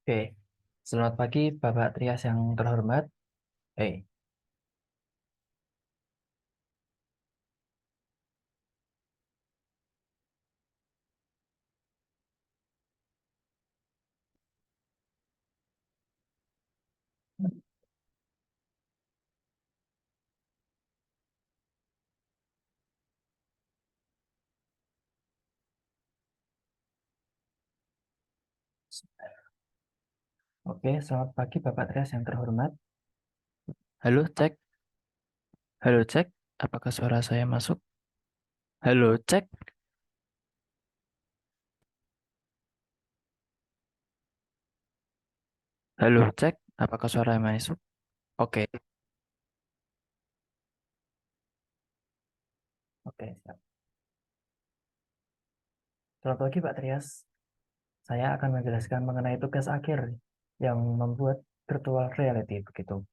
Oke, selamat pagi Bapak Trias yang terhormat. Hey, oke, selamat pagi Bapak Trias yang terhormat. Halo, cek. Halo, cek. Apakah suara saya masuk? Halo, cek. Halo, cek. Apakah suara masuk? Oke, oke, siap. Selamat pagi Pak Trias. Saya akan menjelaskan mengenai tugas akhir yang membuat virtual reality begitu.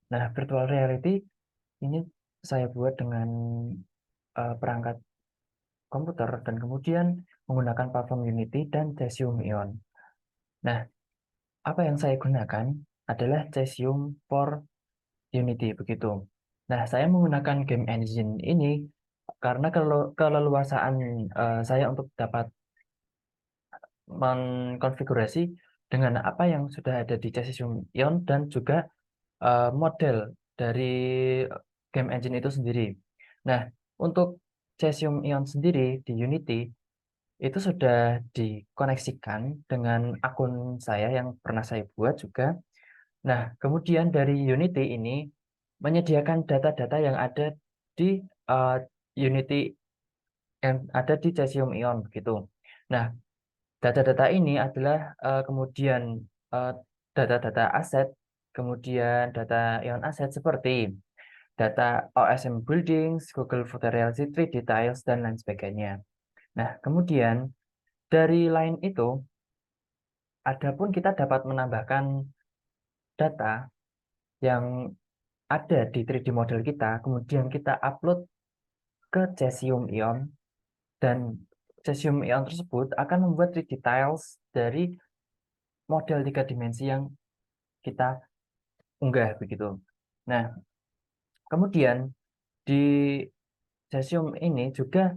Nah, virtual reality ini saya buat dengan perangkat komputer dan kemudian menggunakan platform Unity dan Cesium Ion. Nah, apa yang saya gunakan adalah Cesium for Unity begitu. Nah, saya menggunakan game engine ini karena keleluasaan saya untuk dapat mengkonfigurasi dengan apa yang sudah ada di Cesium Ion dan juga model dari game engine itu sendiri. Nah, untuk Cesium Ion sendiri di Unity itu sudah dikoneksikan dengan akun saya yang pernah saya buat juga. Nah, kemudian dari Unity ini menyediakan data-data yang ada di uh, Unity yang ada di Cesium Ion begitu. Nah, data-data ini adalah kemudian uh, data-data aset, kemudian data Ion aset seperti data OSM Buildings, Google Photorealistic 3D Tiles, dan lain sebagainya. Nah, kemudian dari lain itu, adapun kita dapat menambahkan data yang ada di 3D model kita, kemudian kita upload ke Cesium Ion, dan Cesium Ion tersebut akan membuat 3D tiles dari model tiga dimensi yang kita unggah begitu. Nah, kemudian di Cesium ini juga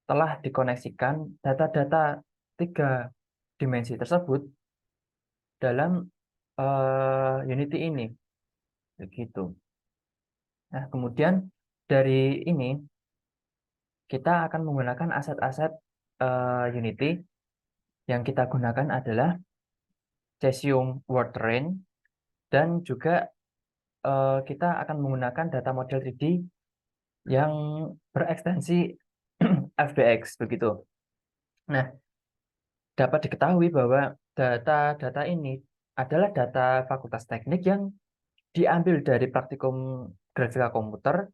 telah dikoneksikan data-data tiga dimensi tersebut dalam Unity ini begitu. Nah, kemudian dari ini kita akan menggunakan aset-aset Unity. Yang kita gunakan adalah Cesium World Terrain dan juga kita akan menggunakan data model 3D yang berekstensi FBX begitu. Nah, dapat diketahui bahwa data-data ini adalah data Fakultas Teknik yang diambil dari praktikum grafika komputer,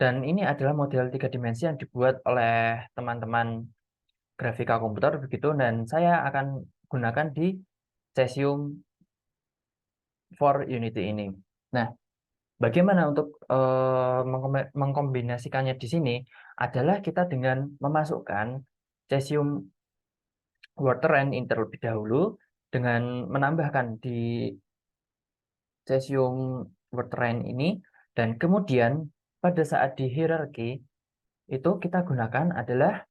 dan ini adalah model tiga dimensi yang dibuat oleh teman-teman grafika komputer begitu, dan saya akan gunakan di Cesium for Unity ini. Nah, bagaimana untuk mengkombinasikannya di sini adalah kita dengan memasukkan Cesium Water ini terlebih dahulu dengan menambahkan di Cesium Water ini, dan kemudian pada saat di hierarki itu kita gunakan adalah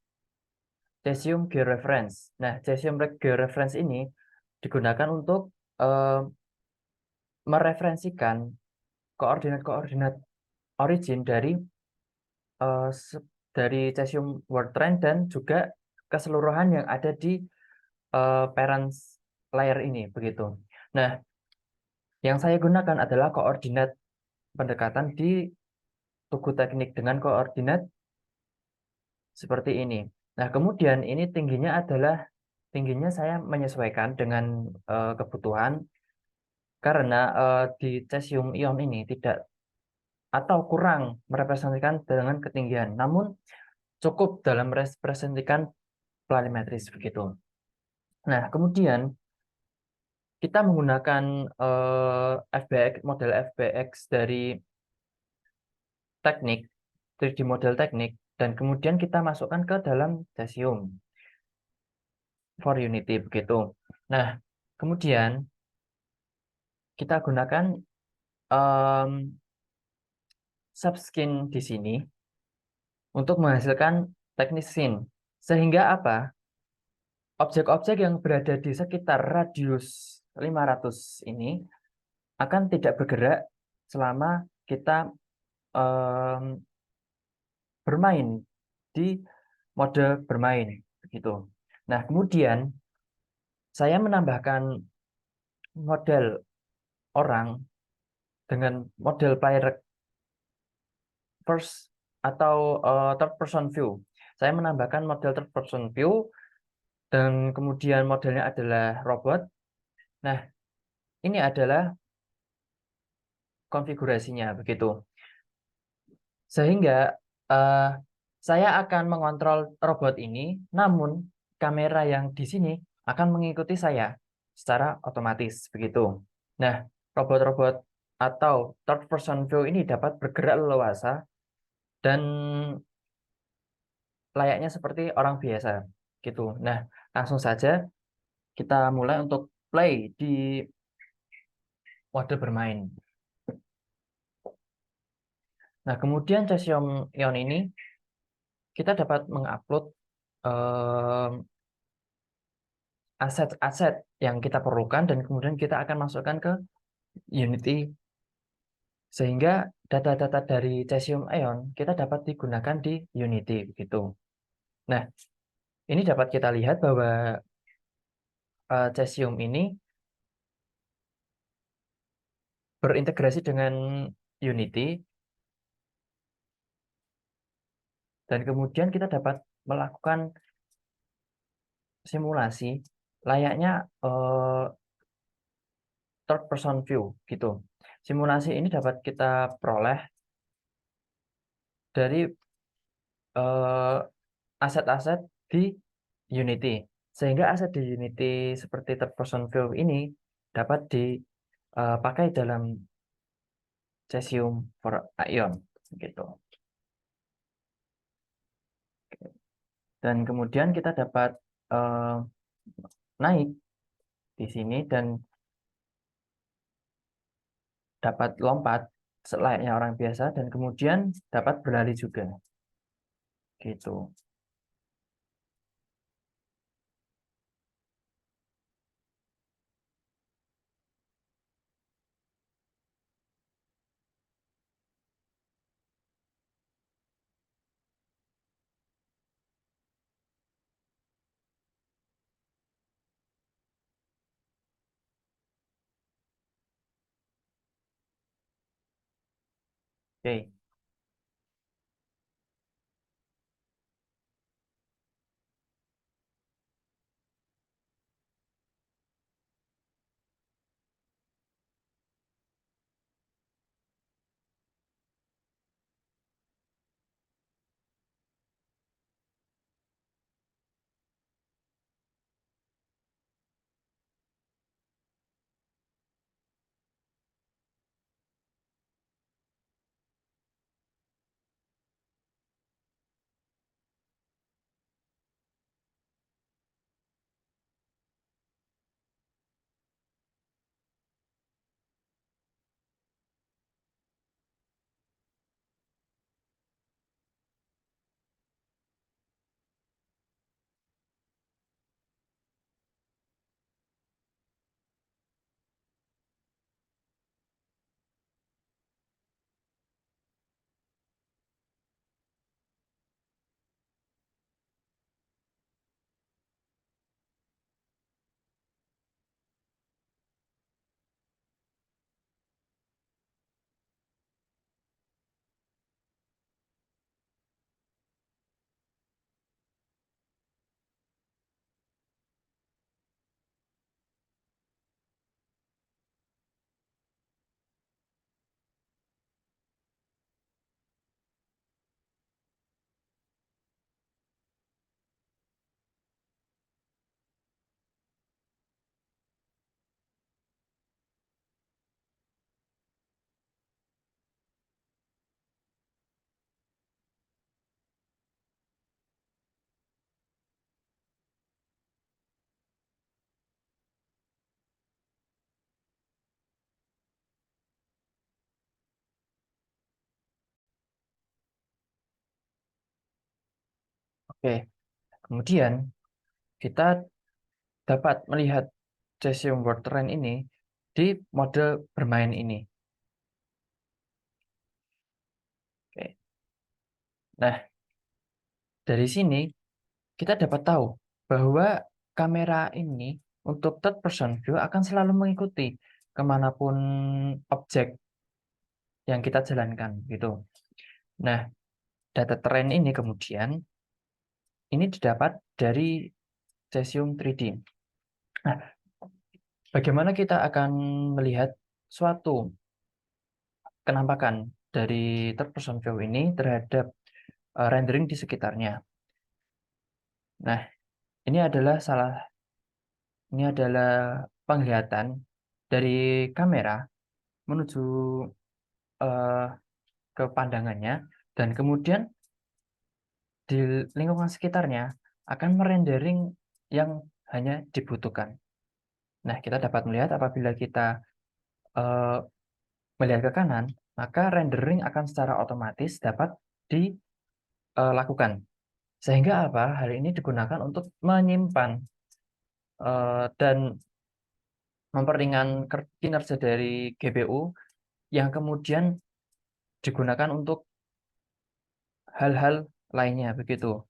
Cesium Georeference. Nah, Cesium Georeference ini digunakan untuk eh, mereferensikan koordinat-koordinat origin eh, se- dari cesium world train dan juga keseluruhan yang ada di parents layer ini begitu. Nah, yang saya gunakan adalah koordinat pendekatan di tugu teknik dengan koordinat seperti ini. Nah, kemudian ini tingginya saya menyesuaikan dengan kebutuhan karena di cesium ion ini tidak atau kurang merepresentasikan dengan ketinggian, namun cukup dalam merepresentasikan planimetris begitu. Nah, kemudian kita menggunakan FBX, model FBX dari teknik, 3D model teknik, dan kemudian kita masukkan ke dalam Cesium for Unity begitu. Nah, Kemudian kita gunakan em, subskin di sini untuk menghasilkan teknis scene. Sehingga apa? Objek-objek yang berada di sekitar radius 500 ini akan tidak bergerak selama kita em, bermain di mode bermain begitu. Nah, kemudian saya menambahkan model orang dengan model player first atau third person view. Saya menambahkan model third person view dan kemudian modelnya adalah robot. Nah, ini adalah konfigurasinya begitu. Sehingga eh, saya akan mengontrol robot ini, namun kamera yang di sini akan mengikuti saya secara otomatis begitu. Nah, robot-robot atau third person view ini dapat bergerak leluasa dan layaknya seperti orang biasa gitu. Nah, langsung saja kita mulai untuk play di mode bermain. Nah, kemudian Cesium Ion ini kita dapat mengupload em, aset-aset yang kita perlukan dan kemudian kita akan masukkan ke Unity sehingga data-data dari Cesium Ion kita dapat digunakan di Unity begitu. Nah, ini dapat kita lihat bahwa Cesium ini berintegrasi dengan Unity dan kemudian kita dapat melakukan simulasi layaknya third person view gitu. Simulasi ini dapat kita peroleh dari eh, aset-aset di Unity. Sehingga aset di Unity seperti third person view ini dapat dipakai dalam Cesium for Ion gitu. Dan kemudian kita dapat eh, naik di sini dan dapat lompat selayaknya orang biasa dan kemudian dapat berlari juga gitu. Oke. Oke, kemudian kita dapat melihat Cesium World Terrain ini di mode bermain ini. Oke. Nah, dari sini kita dapat tahu bahwa kamera ini untuk third person view akan selalu mengikuti kemanapun objek yang kita jalankan gitu. Nah, data terrain ini kemudian ini didapat dari Cesium 3D. Nah, bagaimana kita akan melihat suatu kenampakan dari third person view ini terhadap rendering di sekitarnya. Nah, ini adalah penglihatan dari kamera menuju eh, ke pandangannya dan kemudian di lingkungan sekitarnya akan merendering yang hanya dibutuhkan. Nah, kita dapat melihat apabila kita eh, melihat ke kanan, maka rendering akan secara otomatis dapat dilakukan. Sehingga apa? Hal ini digunakan untuk menyimpan dan memperingan kinerja dari GPU yang kemudian digunakan untuk hal-hal lainnya begitu.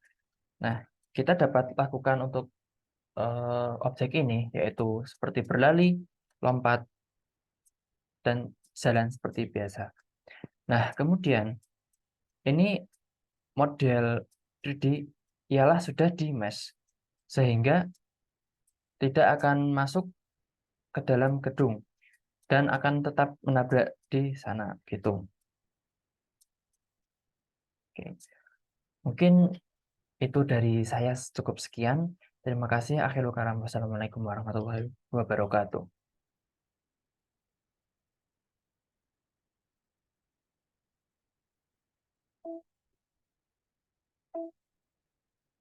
Nah, kita dapat lakukan untuk objek ini yaitu seperti berlari, lompat, dan jalan seperti biasa. Nah, kemudian ini model 3D ialah sudah di mesh sehingga tidak akan masuk ke dalam gedung dan akan tetap menabrak di sana gitu. Oke. Mungkin itu dari saya cukup sekian. Terima kasih. Akhirul kalam. Wassalamualaikum warahmatullahi wabarakatuh.